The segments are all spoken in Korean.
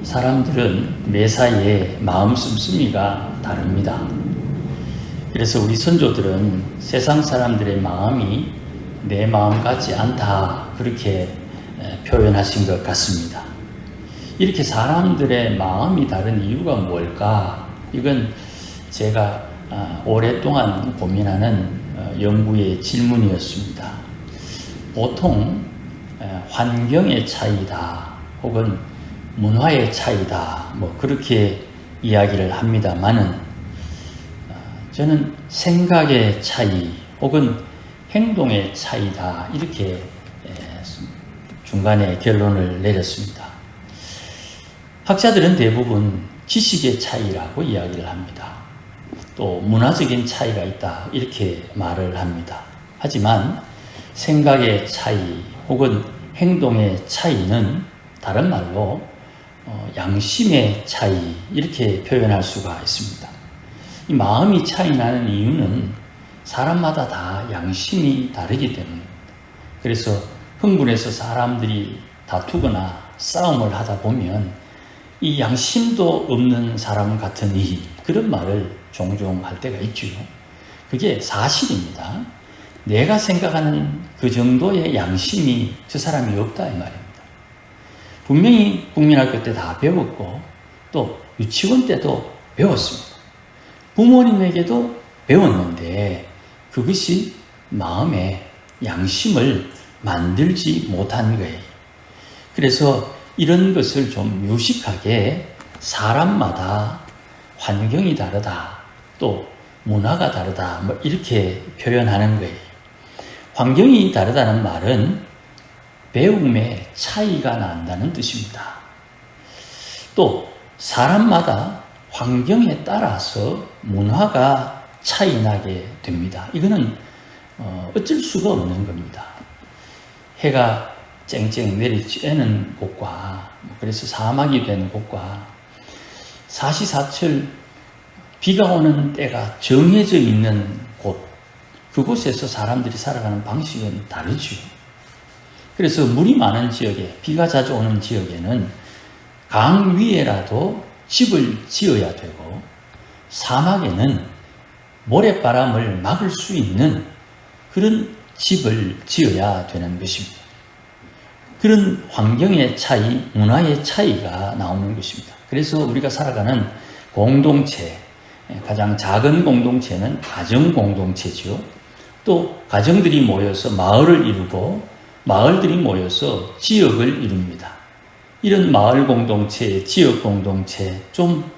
사람들은 매사에 마음 씀씀이가 다릅니다. 그래서 우리 선조들은 세상 사람들의 마음이 내 마음 같지 않다 그렇게 표현하신 것 같습니다. 이렇게 사람들의 마음이 다른 이유가 뭘까? 이건 제가 오랫동안 고민하는 연구의 질문이었습니다. 보통 환경의 차이다 혹은 문화의 차이다 그렇게 이야기를 합니다만은 저는 생각의 차이 혹은 행동의 차이다 이렇게 중간에 결론을 내렸습니다. 학자들은 대부분 지식의 차이라고 이야기를 합니다. 또 문화적인 차이가 있다 이렇게 말을 합니다. 하지만 생각의 차이 혹은 행동의 차이는 다른 말로 양심의 차이 이렇게 표현할 수가 있습니다. 이 마음이 차이 나는 이유는 사람마다 다 양심이 다르기 때문입니다. 그래서 흥분해서 사람들이 다투거나 싸움을 하다 보면 이 양심도 없는 사람 같으니 그런 말을 종종 할 때가 있죠. 그게 사실입니다. 내가 생각하는 그 정도의 양심이 저 사람이 없다 이 말입니다. 분명히 국민학교 때 다 배웠고 또 유치원 때도 배웠습니다. 부모님에게도 배웠는데 그것이 마음의 양심을 만들지 못한 거예요. 그래서 이런 것을 좀 유식하게 사람마다 환경이 다르다 또 문화가 다르다 이렇게 표현하는 거예요. 환경이 다르다는 말은 배움의 차이가 난다는 뜻입니다. 또 사람마다 환경에 따라서 문화가 차이 나게 됩니다. 이거는 어쩔 수가 없는 겁니다. 해가 쨍쨍 내리쬐는 곳과 그래서 사막이 된 곳과 사시사철 비가 오는 때가 정해져 있는 곳 그곳에서 사람들이 살아가는 방식은 다르죠. 그래서 물이 많은 지역에 비가 자주 오는 지역에는 강 위에라도 집을 지어야 되고 사막에는 모래바람을 막을 수 있는 그런 집을 지어야 되는 것입니다. 그런 환경의 차이, 문화의 차이가 나오는 것입니다. 그래서 우리가 살아가는 공동체, 가장 작은 공동체는 가정 공동체죠. 또 가정들이 모여서 마을을 이루고 마을들이 모여서 지역을 이룹니다. 이런 마을 공동체, 지역 공동체, 좀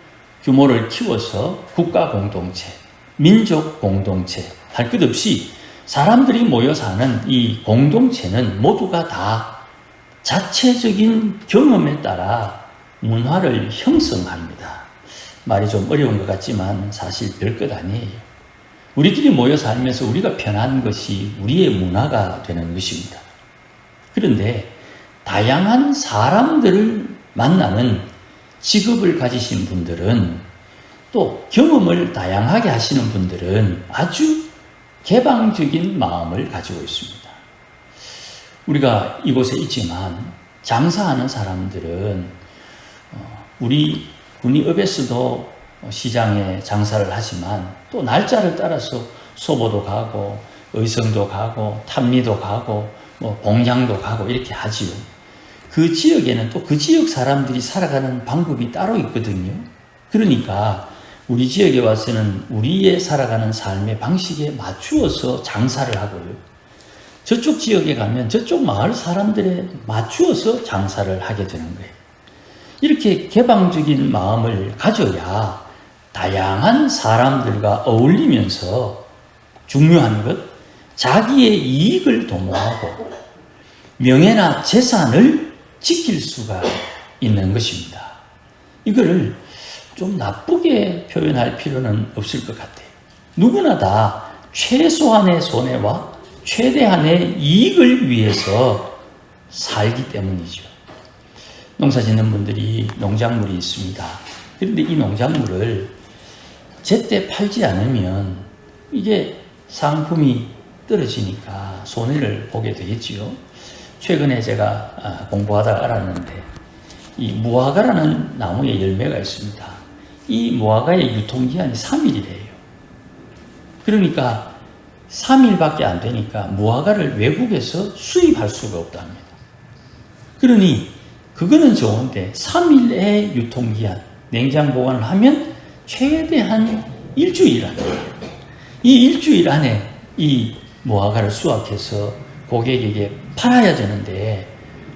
규모를 키워서 국가 공동체, 민족 공동체 할 것 없이 사람들이 모여 사는 이 공동체는 모두가 다 자체적인 경험에 따라 문화를 형성합니다. 말이 좀 어려운 것 같지만 사실 별것 아니에요. 우리끼리 모여 살면서 우리가 편한 것이 우리의 문화가 되는 것입니다. 그런데 다양한 사람들을 만나는 직업을 가지신 분들은 또 경험을 다양하게 하시는 분들은 아주 개방적인 마음을 가지고 있습니다. 우리가 이곳에 있지만 장사하는 사람들은 우리 군의읍에서도 시장에 장사를 하지만 또 날짜를 따라서 소보도 가고 의성도 가고 탐리도 가고 봉양도 가고 이렇게 하지요. 그 지역에는 또 그 지역 사람들이 살아가는 방법이 따로 있거든요. 그러니까 우리 지역에 와서는 우리의 살아가는 삶의 방식에 맞추어서 장사를 하고요. 저쪽 지역에 가면 저쪽 마을 사람들에 맞추어서 장사를 하게 되는 거예요. 이렇게 개방적인 마음을 가져야 다양한 사람들과 어울리면서 중요한 것, 자기의 이익을 도모하고 명예나 재산을 지킬 수가 있는 것입니다. 이거를 좀 나쁘게 표현할 필요는 없을 것 같아요. 누구나 다 최소한의 손해와 최대한의 이익을 위해서 살기 때문이죠. 농사 짓는 분들이 농작물이 있습니다. 그런데 이 농작물을 제때 팔지 않으면 이게 상품이 떨어지니까 손해를 보게 되겠지요. 최근에 제가 공부하다가 알았는데 이 무화과라는 나무에 열매가 있습니다. 이 무화과의 유통기한이 3일이래요. 그러니까 3일밖에 안 되니까 무화과를 외국에서 수입할 수가 없답니다. 그러니 그거는 좋은데 3일의 유통기한, 냉장 보관을 하면 최대한 일주일 안에, 이 일주일 안에 이 무화과를 수확해서 고객에게 팔아야 되는데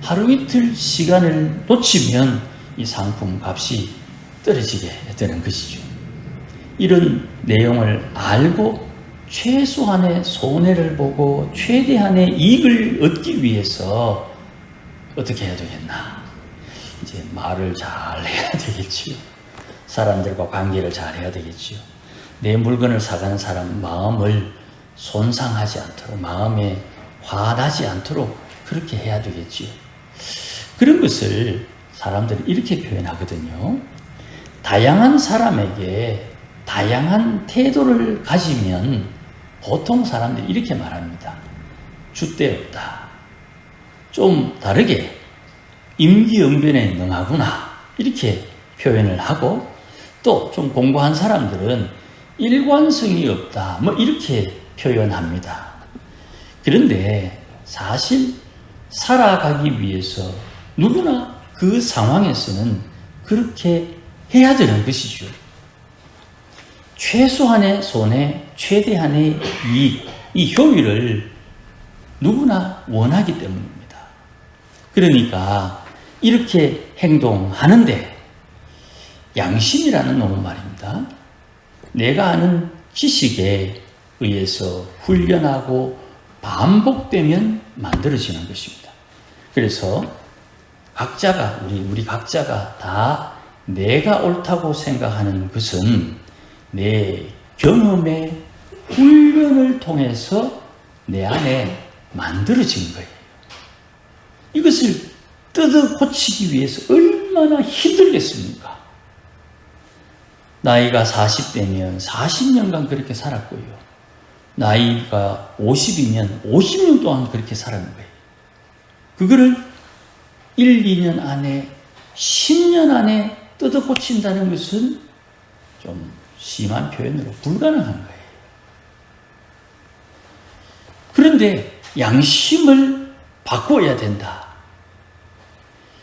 하루 이틀 시간을 놓치면 이 상품 값이 떨어지게 되는 것이죠. 이런 내용을 알고 최소한의 손해를 보고 최대한의 이익을 얻기 위해서 어떻게 해야 되겠나? 이제 말을 잘 해야 되겠지요. 사람들과 관계를 잘 해야 되겠지요. 내 물건을 사가는 사람 마음을 손상하지 않도록, 마음에 화나지 않도록 그렇게 해야 되겠지요. 그런 것을 사람들이 이렇게 표현하거든요. 다양한 사람에게 다양한 태도를 가지면 보통 사람들이 이렇게 말합니다. 줏대 없다. 좀 다르게 임기응변에 능하구나. 이렇게 표현을 하고 또 좀 공부한 사람들은 일관성이 없다. 뭐 이렇게 표현합니다. 그런데 사실 살아가기 위해서 누구나 그 상황에서는 그렇게 해야 되는 것이죠. 최소한의 손해, 최대한의 이익, 이 효율을 누구나 원하기 때문입니다. 그러니까 이렇게 행동하는데 양심이라는 놈은 말입니다. 내가 아는 지식에 의해서 훈련하고 반복되면 만들어지는 것입니다. 그래서 각자가 우리 각자가 다 내가 옳다고 생각하는 것은 내 경험의 훈련을 통해서 내 안에 만들어진 거예요. 이것을 뜯어 고치기 위해서 얼마나 힘들겠습니까? 나이가 40대면 40년간 그렇게 살았고요. 나이가 50이면 50년 동안 그렇게 살았는 거예요. 그거를 1, 2년 안에, 10년 안에 뜯어 고친다는 것은 좀 심한 표현으로 불가능한 거예요. 그런데 양심을 바꿔야 된다.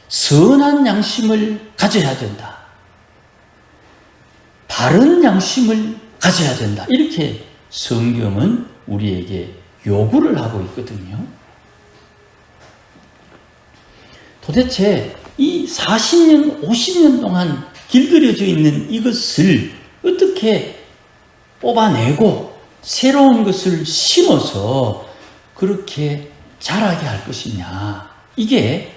선한 양심을 가져야 된다. 바른 양심을 가져야 된다. 이렇게 성경은 우리에게 요구를 하고 있거든요. 도대체 이 40년, 50년 동안 길들여져 있는 이것을 어떻게 뽑아내고 새로운 것을 심어서 그렇게 자라게 할 것이냐. 이게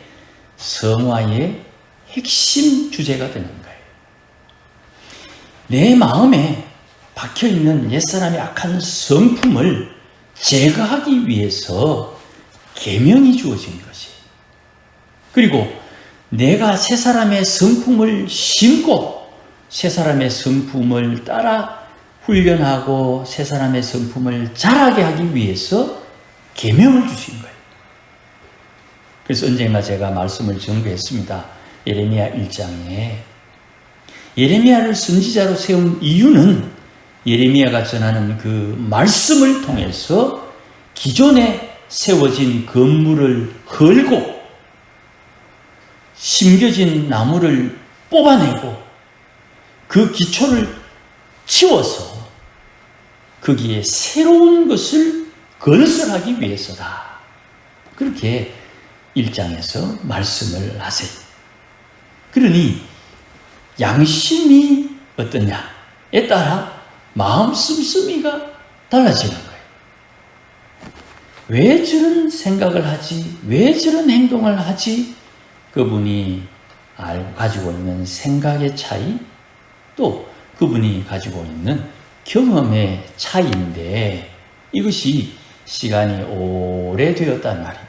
성화의 핵심 주제가 되는 거예요. 내 마음에 박혀있는 옛사람의 악한 성품을 제거하기 위해서 계명이 주어진 것이. 그리고 내가 새 사람의 성품을 심고 새 사람의 성품을 따라 훈련하고 새 사람의 성품을 자라게 하기 위해서 계명을 주신 거예요. 그래서 언젠가 제가 말씀을 전개했습니다. 예레미야 1장에 예레미야를 선지자로 세운 이유는 예레미야가 전하는 그 말씀을 통해서 기존에 세워진 건물을 헐고 심겨진 나무를 뽑아내고 그 기초를 치워서 거기에 새로운 것을 건설하기 위해서다. 그렇게 1장에서 말씀을 하세요. 그러니 양심이 어떠냐에 따라 마음 씀씀이가 달라지는 거예요. 왜 저런 생각을 하지? 왜 저런 행동을 하지? 그분이 가지고 있는 생각의 차이, 또 그분이 가지고 있는 경험의 차이인데 이것이 시간이 오래되었단 말이에요.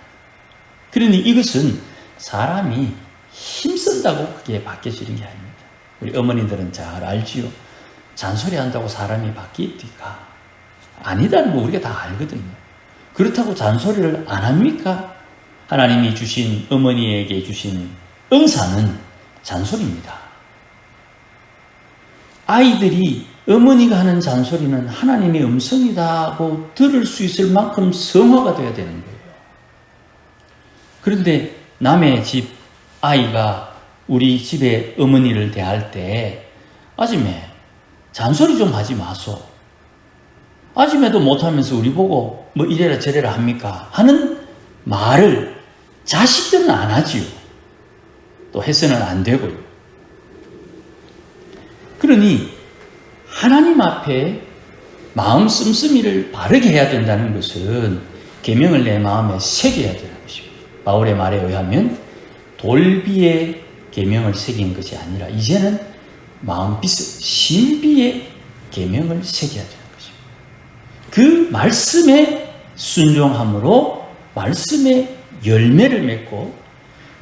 그러니 이것은 사람이 힘쓴다고 그게 바뀌어지는 게 아닙니다. 우리 어머니들은 잘 알지요. 잔소리한다고 사람이 바뀝니까? 아니다는 거 우리가 다 알거든요. 그렇다고 잔소리를 안 합니까? 하나님이 주신 어머니에게 주신 은사는 잔소리입니다. 아이들이 어머니가 하는 잔소리는 하나님의 음성이다고 들을 수 있을 만큼 성화가 되어야 되는 거예요. 그런데 남의 집 아이가 우리 집의 어머니를 대할 때 아줌매 잔소리 좀 하지 마소. 아줌매도 못하면서 우리 보고 뭐 이래라 저래라 합니까? 하는 말을 자식들은 안 하지요. 또 해서는 안 되고요. 그러니 하나님 앞에 마음 씀씀이를 바르게 해야 된다는 것은 계명을 내 마음에 새겨야 되는 것입니다. 바울의 말에 의하면 돌비에 계명을 새긴 것이 아니라 이제는 마음빛 신비에 계명을 새겨야 되는 것입니다. 그 말씀에 순종함으로 말씀의 열매를 맺고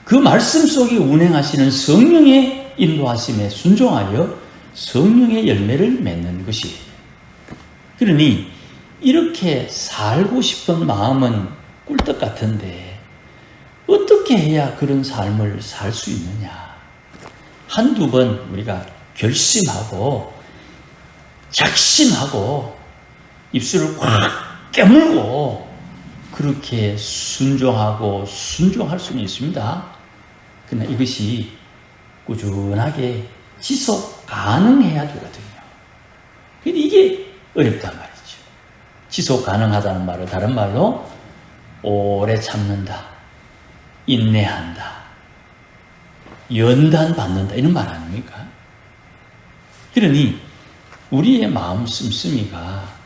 그 말씀 속에 운행하시는 성령의 인도하심에 순종하여 성령의 열매를 맺는 것이에요. 그러니 이렇게 살고 싶은 마음은 꿀떡 같은데 어떻게 해야 그런 삶을 살 수 있느냐? 한두 번 우리가 결심하고 작심하고 입술을 꽉 깨물고 그렇게 순종하고 순종할 수는 있습니다. 그러나 이것이 꾸준하게 지속 가능해야 되거든요. 근데 이게 어렵단 말이죠. 지속 가능하다는 말을 다른 말로 오래 참는다, 인내한다, 연단 받는다 이런 말 아닙니까? 그러니 우리의 마음 씀씀이가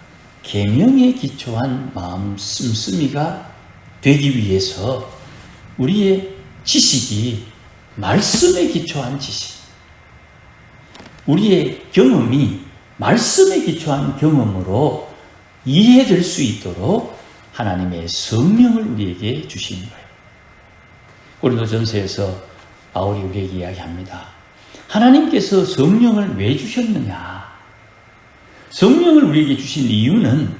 계명에 기초한 마음 씀씀이가 되기 위해서 우리의 지식이 말씀에 기초한 지식, 우리의 경험이 말씀에 기초한 경험으로 이해될 수 있도록 하나님의 성령을 우리에게 주시는 거예요. 고린도전서에서 바울이 우리에게 이야기합니다. 하나님께서 성령을 왜 주셨느냐? 성령을 우리에게 주신 이유는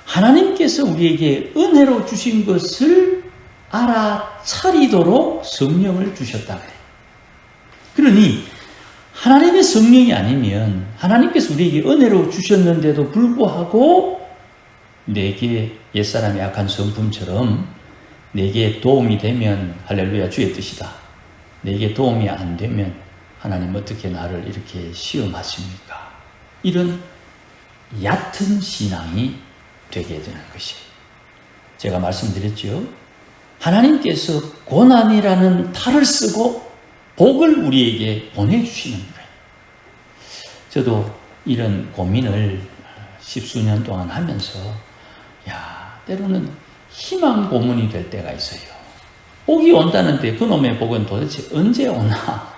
하나님께서 우리에게 은혜로 주신 것을 알아차리도록 성령을 주셨다 그래요. 그러니 하나님의 성령이 아니면 하나님께서 우리에게 은혜로 주셨는데도 불구하고 내게 옛사람의 악한 성품처럼 내게 도움이 되면 할렐루야 주의 뜻이다. 내게 도움이 안 되면 하나님 어떻게 나를 이렇게 시험하십니까? 이런 얕은 신앙이 되게 되는 것이에요. 제가 말씀드렸죠. 하나님께서 고난이라는 탈을 쓰고 복을 우리에게 보내주시는 거예요. 저도 이런 고민을 십수년 동안 하면서 때로는 희망 고문이 될 때가 있어요. 복이 온다는데 그놈의 복은 도대체 언제 오나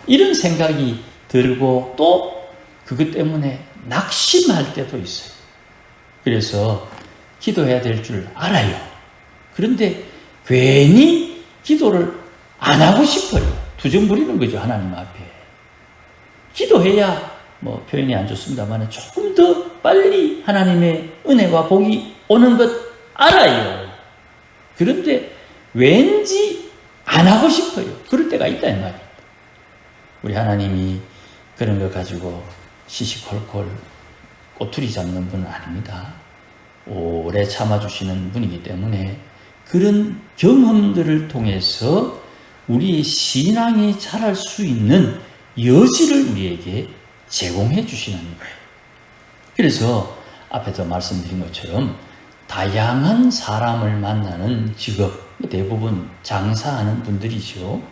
이런 생각이 들고 또 그것 때문에 낙심할 때도 있어요. 그래서 기도해야 될 줄 알아요. 그런데 괜히 기도를 안 하고 싶어요. 투정 부리는 거죠. 하나님 앞에. 기도해야 표현이 안 좋습니다만 조금 더 빨리 하나님의 은혜와 복이 오는 것 알아요. 그런데 왠지 안 하고 싶어요. 그럴 때가 있다 이 말이에요. 우리 하나님이 그런 것 가지고 시시콜콜 꼬투리 잡는 분은 아닙니다. 오래 참아주시는 분이기 때문에 그런 경험들을 통해서 우리의 신앙이 자랄 수 있는 여지를 우리에게 제공해 주시는 거예요. 그래서 앞에서 말씀드린 것처럼 다양한 사람을 만나는 직업, 대부분 장사하는 분들이죠.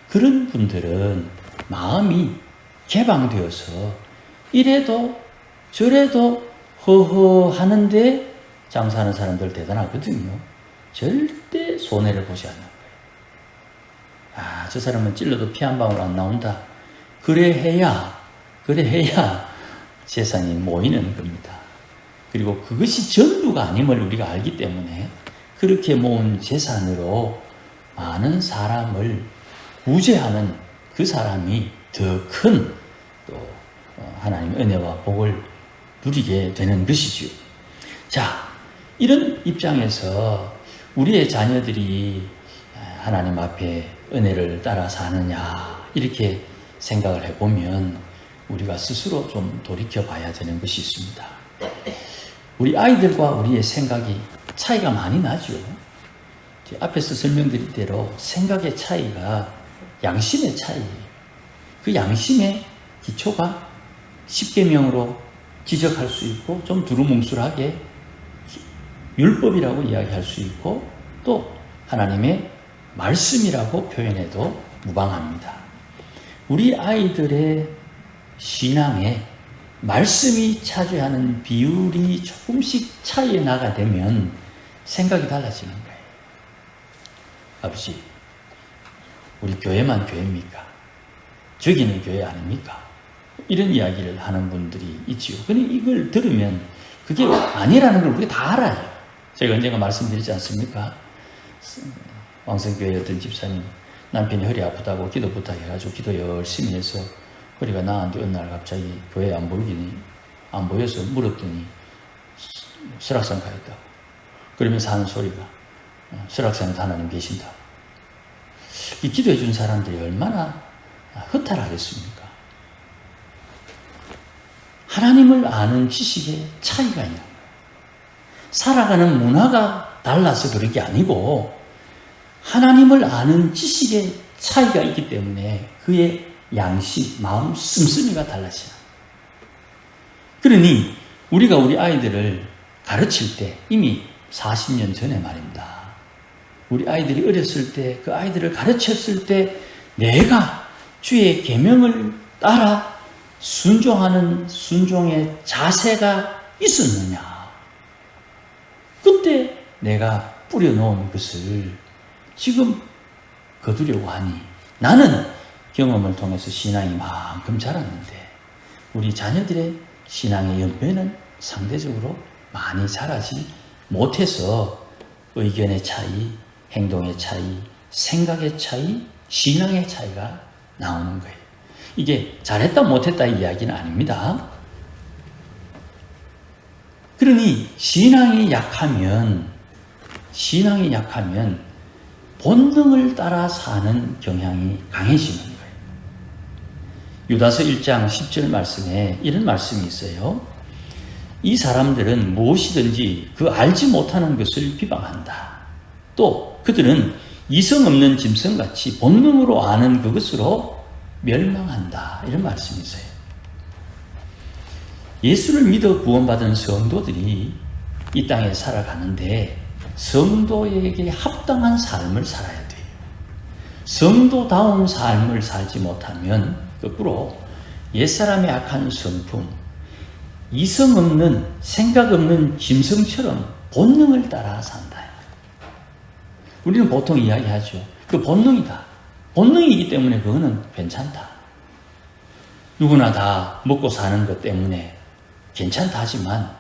그런 분들은 마음이 개방되어서 이래도 저래도 허허 하는데 장사하는 사람들 대단하거든요. 절대 손해를 보지 않는 거예요. 저 사람은 찔러도 피 한 방울 안 나온다. 그래 해야 재산이 모이는 겁니다. 그리고 그것이 전부가 아님을 우리가 알기 때문에 그렇게 모은 재산으로 많은 사람을 구제하는 그 사람이 더 큰 또 하나님의 은혜와 복을 누리게 되는 것이지요. 자, 이런 입장에서 우리의 자녀들이 하나님 앞에 은혜를 따라 사느냐 이렇게 생각을 해보면 우리가 스스로 좀 돌이켜봐야 되는 것이 있습니다. 우리 아이들과 우리의 생각이 차이가 많이 나죠. 앞에서 설명드린 대로 생각의 차이가 양심의 차이예요. 그 양심의 기초가 십계명으로 지적할 수 있고 좀 두루뭉술하게 율법이라고 이야기할 수 있고 또 하나님의 말씀이라고 표현해도 무방합니다. 우리 아이들의 신앙에 말씀이 차지하는 비율이 조금씩 차이에 나가 되면 생각이 달라지는 거예요. 아버지, 우리 교회만 교회입니까? 저기는 교회 아닙니까? 이런 이야기를 하는 분들이 있지요. 근데 이걸 들으면 그게 아니라는 걸 우리가 다 알아요. 제가 언젠가 말씀드리지 않습니까? 왕성교회 어떤 집사님 남편이 허리 아프다고 기도 부탁해가지고 기도 열심히 해서 허리가 나았는데 어느 날 갑자기 교회에 안 보여서 물었더니 설악산 가 있다고. 그러면서 하는 소리가 설악산에 하나님 계신다. 이 기도해 준 사람들이 얼마나 허탈하겠습니까? 하나님을 아는 지식에 차이가 있는 거예요. 살아가는 문화가 달라서 그런 게 아니고 하나님을 아는 지식에 차이가 있기 때문에 그의 양심, 마음, 씀씀이가 달라지는 거예요. 그러니 우리가 우리 아이들을 가르칠 때 이미 40년 전에 말입니다. 우리 아이들이 어렸을 때 그 아이들을 가르쳤을 때 내가 주의 계명을 따라 순종하는 순종의 자세가 있었느냐. 그때 내가 뿌려놓은 것을 지금 거두려고 하니 나는 경험을 통해서 신앙이 만큼 자랐는데 우리 자녀들의 신앙의 연배는 상대적으로 많이 자라지 못해서 의견의 차이, 행동의 차이, 생각의 차이, 신앙의 차이가 나오는 거예요. 이게 잘했다 못했다 이야기는 아닙니다. 그러니 신앙이 약하면 본능을 따라 사는 경향이 강해지는 거예요. 유다서 1장 10절 말씀에 이런 말씀이 있어요. 이 사람들은 무엇이든지 그 알지 못하는 것을 비방한다. 또 그들은 이성 없는 짐승같이 본능으로 아는 그것으로 멸망한다. 이런 말씀이 있어요. 예수를 믿어 구원받은 성도들이 이 땅에 살아가는데 성도에게 합당한 삶을 살아야 돼요. 성도다운 삶을 살지 못하면 거꾸로 옛사람의 악한 성품, 이성 없는 생각 없는 짐승처럼 본능을 따라 산다. 우리는 보통 이야기하죠. 그 본능이다. 본능이기 때문에 그거는 괜찮다. 누구나 다 먹고 사는 것 때문에 괜찮다 하지만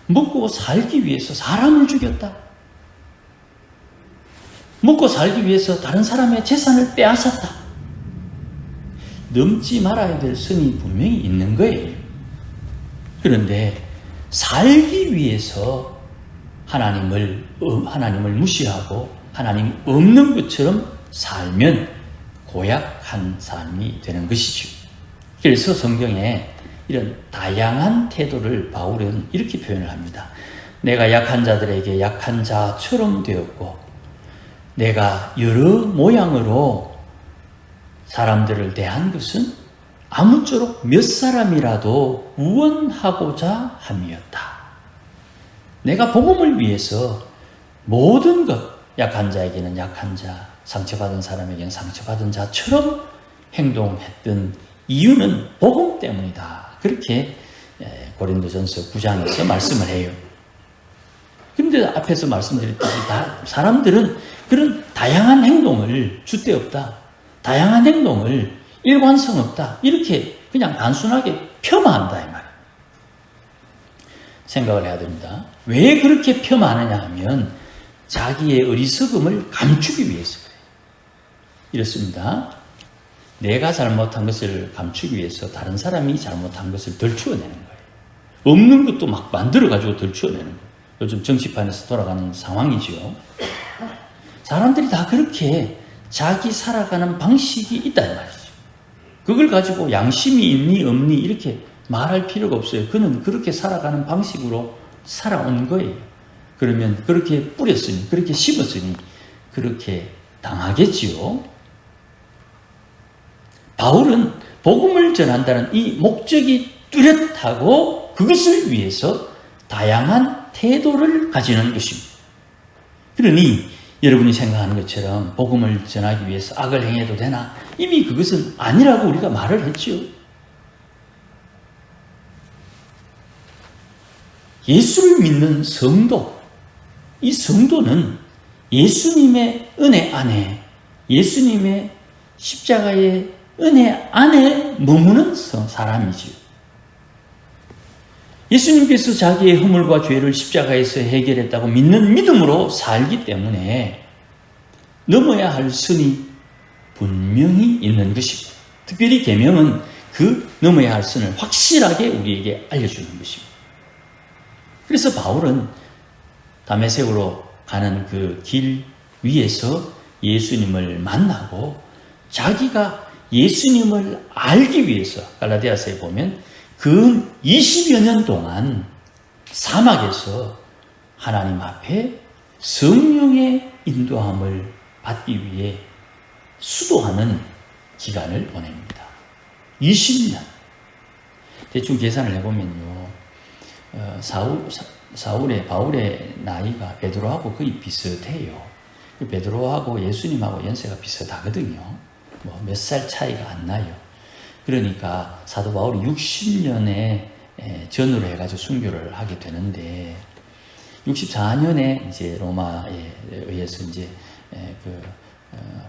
먹고 살기 위해서 사람을 죽였다. 먹고 살기 위해서 다른 사람의 재산을 빼앗았다. 넘지 말아야 될 선이 분명히 있는 거예요. 그런데 살기 위해서 하나님을 무시하고 하나님이 없는 것처럼 살면 고약한 삶이 되는 것이죠. 그래서 성경에 이런 다양한 태도를 바울은 이렇게 표현을 합니다. 내가 약한 자들에게 약한 자처럼 되었고 내가 여러 모양으로 사람들을 대한 것은 아무쪼록 몇 사람이라도 구원하고자 함이었다. 내가 복음을 위해서 모든 것, 약한 자에게는 약한 자, 상처받은 사람에게는 상처받은 자처럼 행동했던 이유는 복음 때문이다. 그렇게 고린도전서 9장에서 말씀을 해요. 그런데 앞에서 말씀드렸듯이 사람들은 그런 다양한 행동을 줏대없다, 다양한 행동을 일관성 없다, 이렇게 그냥 단순하게 폄하한다 이 말이에요. 생각을 해야 됩니다. 왜 그렇게 폄하하느냐 하면 자기의 어리석음을 감추기 위해서 그래요. 이렇습니다. 내가 잘못한 것을 감추기 위해서 다른 사람이 잘못한 것을 덜추어내는 거예요. 없는 것도 막 만들어가지고 덜추어내는 거예요. 요즘 정치판에서 돌아가는 상황이죠. 사람들이 다 그렇게 자기 살아가는 방식이 있다는 말이죠. 그걸 가지고 양심이 있니 없니 이렇게 말할 필요가 없어요. 그는 그렇게 살아가는 방식으로 살아온 거예요. 그러면 그렇게 뿌렸으니, 그렇게 심었으니 그렇게 당하겠지요. 바울은 복음을 전한다는 이 목적이 뚜렷하고 그것을 위해서 다양한 태도를 가지는 것입니다. 그러니 여러분이 생각하는 것처럼 복음을 전하기 위해서 악을 행해도 되나? 이미 그것은 아니라고 우리가 말을 했죠. 예수를 믿는 성도, 이 성도는 예수님의 은혜 안에, 예수님의 십자가의 은혜 안에 머무는 사람이지요. 예수님께서 자기의 허물과 죄를 십자가에서 해결했다고 믿는 믿음으로 살기 때문에 넘어야 할 선이 분명히 있는 것입니다. 특별히 계명은 그 넘어야 할 선을 확실하게 우리에게 알려주는 것입니다. 그래서 바울은 다메섹으로 가는 그 길 위에서 예수님을 만나고 자기가 예수님을 알기 위해서 갈라디아서에 보면 그 20여 년 동안 사막에서 하나님 앞에 성령의 인도함을 받기 위해 수도하는 기간을 보냅니다. 20년. 대충 계산을 해보면요. 바울의 나이가 베드로하고 거의 비슷해요. 베드로하고 예수님하고 연세가 비슷하거든요. 몇 살 차이가 안 나요. 그러니까 사도 바울이 60년에 전으로 해가지고 순교를 하게 되는데 64년에 이제 로마에 의해서 이제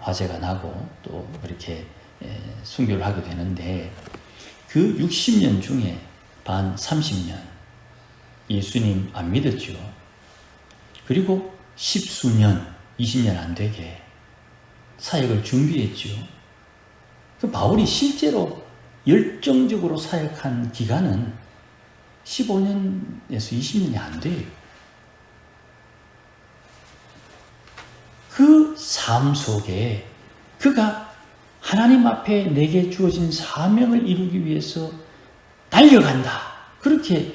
화재가 나고 또 그렇게 순교를 하게 되는데 그 60년 중에 반 30년 예수님 안 믿었죠. 그리고 10수년, 20년 안 되게 사역을 준비했죠. 그 바울이 실제로 열정적으로 사역한 기간은 15년에서 20년이 안 돼요. 그 삶 속에 그가 하나님 앞에 내게 주어진 사명을 이루기 위해서 달려간다. 그렇게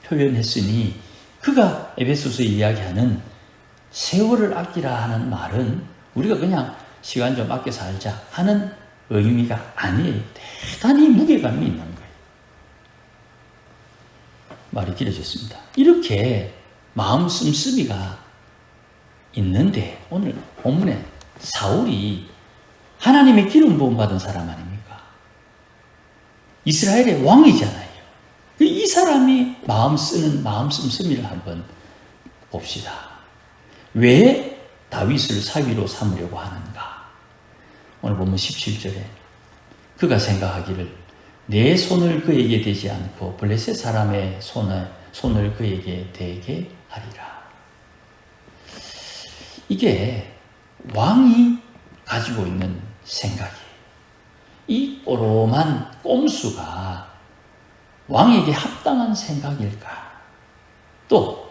표현했으니 그가 에베소서에 이야기하는 세월을 아끼라 하는 말은 우리가 그냥 시간 좀 아껴 살자 하는 의미가 아니에요. 대단히 무게감이 있는 거예요. 말이 길어졌습니다. 이렇게 마음 씀씀이가 있는데 오늘 본문에 사울이 하나님의 기름 부음 받은 사람 아닙니까? 이스라엘의 왕이잖아요. 이 사람이 마음 쓰는 마음 씀씀이를 한번 봅시다. 왜 다윗을 사위로 삼으려고 하는가? 오늘 보면 17절에 그가 생각하기를 내 손을 그에게 대지 않고 블레셋 사람의 손을 그에게 대게 하리라. 이게 왕이 가지고 있는 생각이에요. 이 꼬롬한 꼼수가 왕에게 합당한 생각일까? 또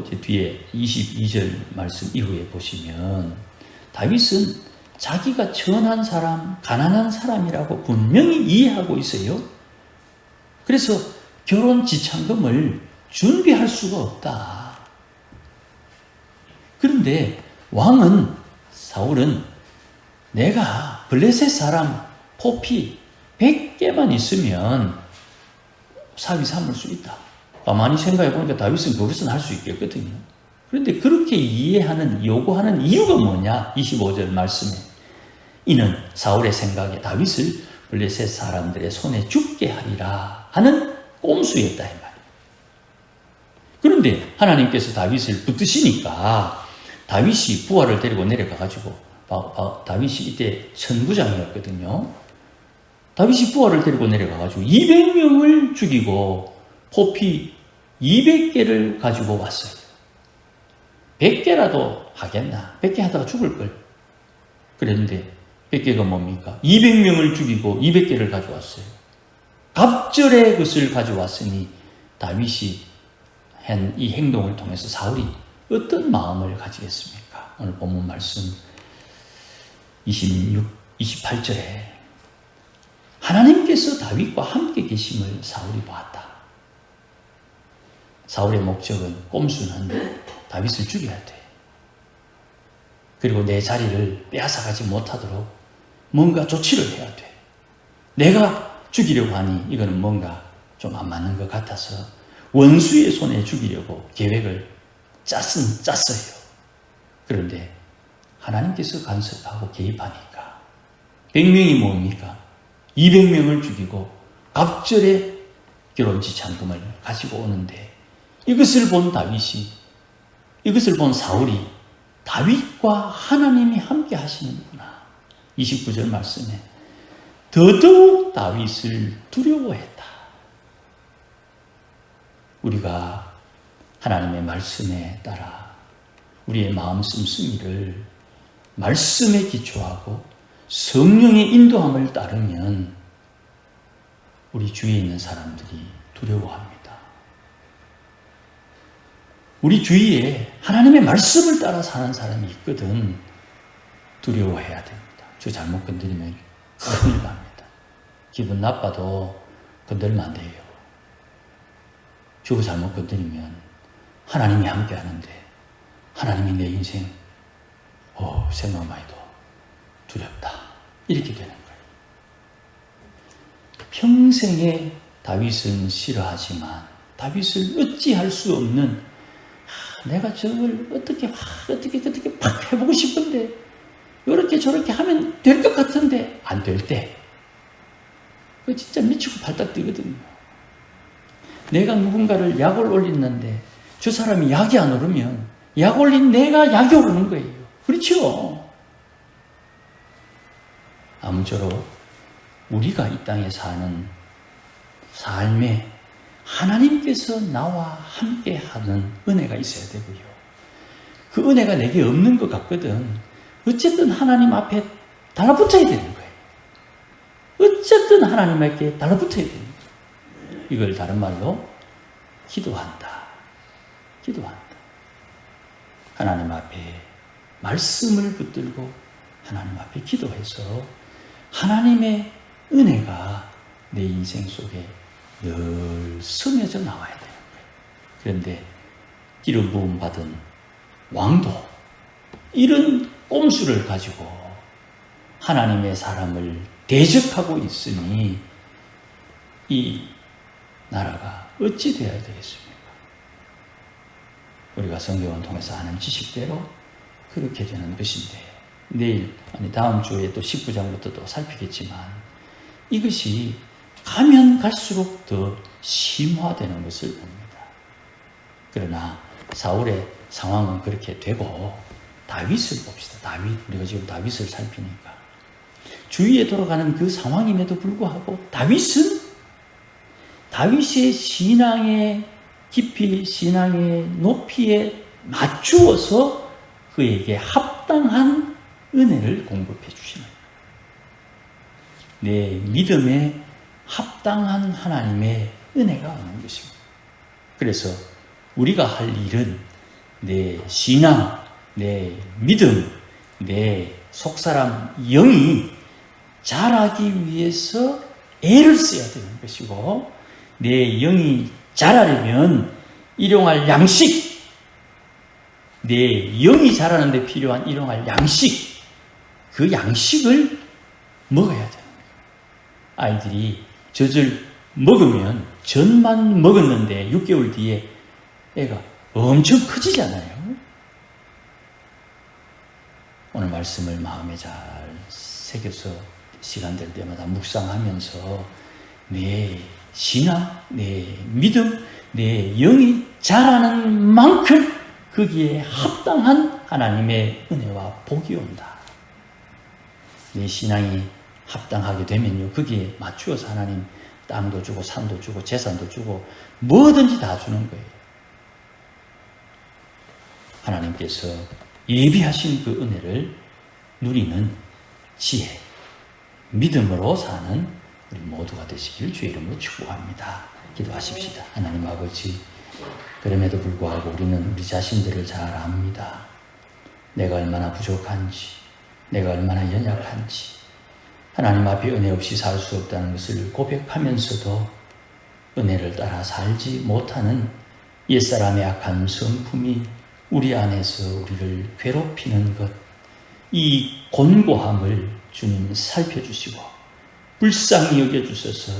이제 뒤에 22절 말씀 이후에 보시면 다윗은 자기가 천한 사람, 가난한 사람이라고 분명히 이해하고 있어요. 그래서 결혼 지참금을 준비할 수가 없다. 그런데 사울은 내가 블레셋 사람 포피 100개만 있으면 사위 삼을 수 있다. 가만히 생각해 보니까 다윗은 그것은 할 수 있겠거든요. 그런데 그렇게 요구하는 이유가 뭐냐? 25절 말씀에 이는 사울의 생각에 다윗을 블레셋 사람들의 손에 죽게 하리라 하는 꼼수였다 이 말이에요. 그런데 하나님께서 다윗을 붙드시니까 다윗이 부하를 데리고 내려가가지고 다윗이 이때 선구장이었거든요. 다윗이 부하를 데리고 내려가가지고 200명을 죽이고 포피 200개를 가지고 왔어요. 100개라도 하겠나? 100개 하다가 죽을걸. 그랬는데 100개가 뭡니까? 200명을 죽이고 200개를 가져왔어요. 갑절의 것을 가져왔으니 다윗이 한 이 행동을 통해서 사울이 어떤 마음을 가지겠습니까? 오늘 본문 말씀 28절에 하나님께서 다윗과 함께 계심을 사울이 보았다. 사울의 목적은, 꼼수는 다윗을 죽여야 돼. 그리고 내 자리를 빼앗아가지 못하도록 뭔가 조치를 해야 돼. 내가 죽이려고 하니 이거는 뭔가 좀 안 맞는 것 같아서 원수의 손에 죽이려고 계획을 짰어요. 그런데 하나님께서 간섭하고 개입하니까 100명이 뭡니까? 200명을 죽이고 갑절에 결혼지 잔금을 가지고 오는데, 이것을 본 다윗이, 이것을 본 사울이 다윗과 하나님이 함께 하시는구나. 29절 말씀에 더더욱 다윗을 두려워했다. 우리가 하나님의 말씀에 따라 우리의 마음 씀씀이를 말씀에 기초하고 성령의 인도함을 따르면 우리 주위에 있는 사람들이 두려워합니다. 우리 주위에 하나님의 말씀을 따라 사는 사람이 있거든 두려워해야 됩니다. 저 잘못 건드리면 큰일 납니다. 기분 나빠도 건들면 안 돼요. 저거 잘못 건드리면 하나님이 함께 하는데 하나님이 내 인생 생각만 해도 두렵다. 이렇게 되는 거예요. 평생에 다윗은 싫어하지만 다윗을 어찌할 수 없는, 내가 저걸 어떻게 팍 해보고 싶은데 이렇게 저렇게 하면 될 것 같은데 안 될 때 그거 진짜 미치고 발딱 뛰거든요. 내가 누군가를 약을 올리는데 저 사람이 약이 안 오르면 약 올린 내가 약이 오르는 거예요. 그렇죠? 아무쪼록 우리가 이 땅에 사는 삶에 하나님께서 나와 함께 하는 은혜가 있어야 되고요. 그 은혜가 내게 없는 것 같거든. 어쨌든 하나님 앞에 달라붙어야 되는 거예요. 어쨌든 하나님께 달라붙어야 되는 거예요. 이걸 다른 말로 기도한다. 하나님 앞에 말씀을 붙들고 하나님 앞에 기도해서 하나님의 은혜가 내 인생 속에 늘 스며져 나와야 되는 거예요. 그런데 기름 부음 받은 왕도 이런 꼼수를 가지고 하나님의 사람을 대적하고 있으니 이 나라가 어찌 되어야 되겠습니까? 우리가 성경을 통해서 아는 지식대로 그렇게 되는 것인데, 다음 주에 또 19장부터 또 살피겠지만 이것이 가면 갈수록 더 심화되는 것을 봅니다. 그러나 사울의 상황은 그렇게 되고 다윗을 봅시다. 우리가 지금 다윗을 살피니까 주위에 돌아가는 그 상황임에도 불구하고 다윗의 신앙의 깊이, 신앙의 높이에 맞추어서 그에게 합당한 은혜를 공급해 주시는 거예요. 내 믿음에 합당한 하나님의 은혜가 오는 것입니다. 그래서 우리가 할 일은 내 신앙, 내 믿음, 내 속사람 영이 자라기 위해서 애를 써야 되는 것이고, 내 영이 자라려면 일용할 양식, 내 영이 자라는 데 필요한 일용할 양식, 그 양식을 먹어야 되는 거예요. 아이들이 젖을 먹으면 젖만 먹었는데 6개월 뒤에 애가 엄청 커지잖아요. 오늘 말씀을 마음에 잘 새겨서 시간 될 때마다 묵상하면서 내 신앙, 내 믿음, 내 영이 자라는 만큼 거기에 합당한 하나님의 은혜와 복이 온다. 내 신앙이 합당하게 되면요, 거기에 맞추어서 하나님 땅도 주고 산도 주고 재산도 주고 뭐든지 다 주는 거예요. 하나님께서 예비하신 그 은혜를 누리는 지혜, 믿음으로 사는 우리 모두가 되시길 주의 이름으로 축복합니다. 기도하십시다. 하나님 아버지, 그럼에도 불구하고 우리는 우리 자신들을 잘 압니다. 내가 얼마나 부족한지, 내가 얼마나 연약한지. 하나님 앞에 은혜 없이 살 수 없다는 것을 고백하면서도 은혜를 따라 살지 못하는 옛사람의 악한 성품이 우리 안에서 우리를 괴롭히는 것, 이 곤고함을 주님 살펴주시고 불쌍히 여겨주셔서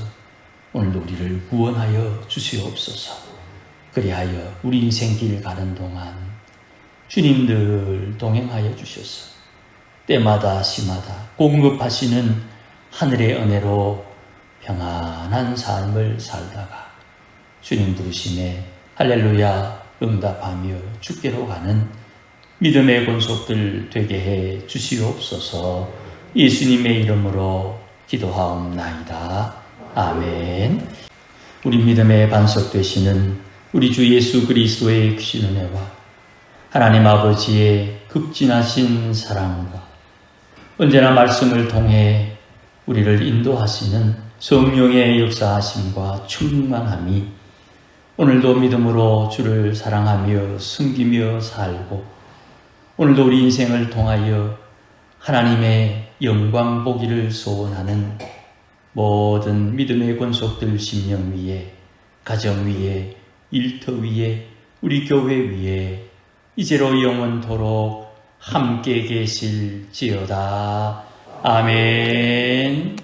오늘도 우리를 구원하여 주시옵소서. 그리하여 우리 인생길 가는 동안 주님 늘 동행하여 주셔서 때마다 시마다 공급하시는 하늘의 은혜로 평안한 삶을 살다가 주님 부르심에 할렐루야 응답하며 주께로 가는 믿음의 권속들 되게 해 주시옵소서. 예수님의 이름으로 기도하옵나이다. 아멘. 우리 믿음의 반석 되시는 우리 주 예수 그리스도의 크신 은혜와 하나님 아버지의 극진하신 사랑과 언제나 말씀을 통해 우리를 인도하시는 성령의 역사하심과 충만함이 오늘도 믿음으로 주를 사랑하며 섬기며 살고 오늘도 우리 인생을 통하여 하나님의 영광 보기를 소원하는 모든 믿음의 권속들 심령 위에, 가정 위에, 일터 위에, 우리 교회 위에 이제로 영원토록 함께 계실지어다. 아멘.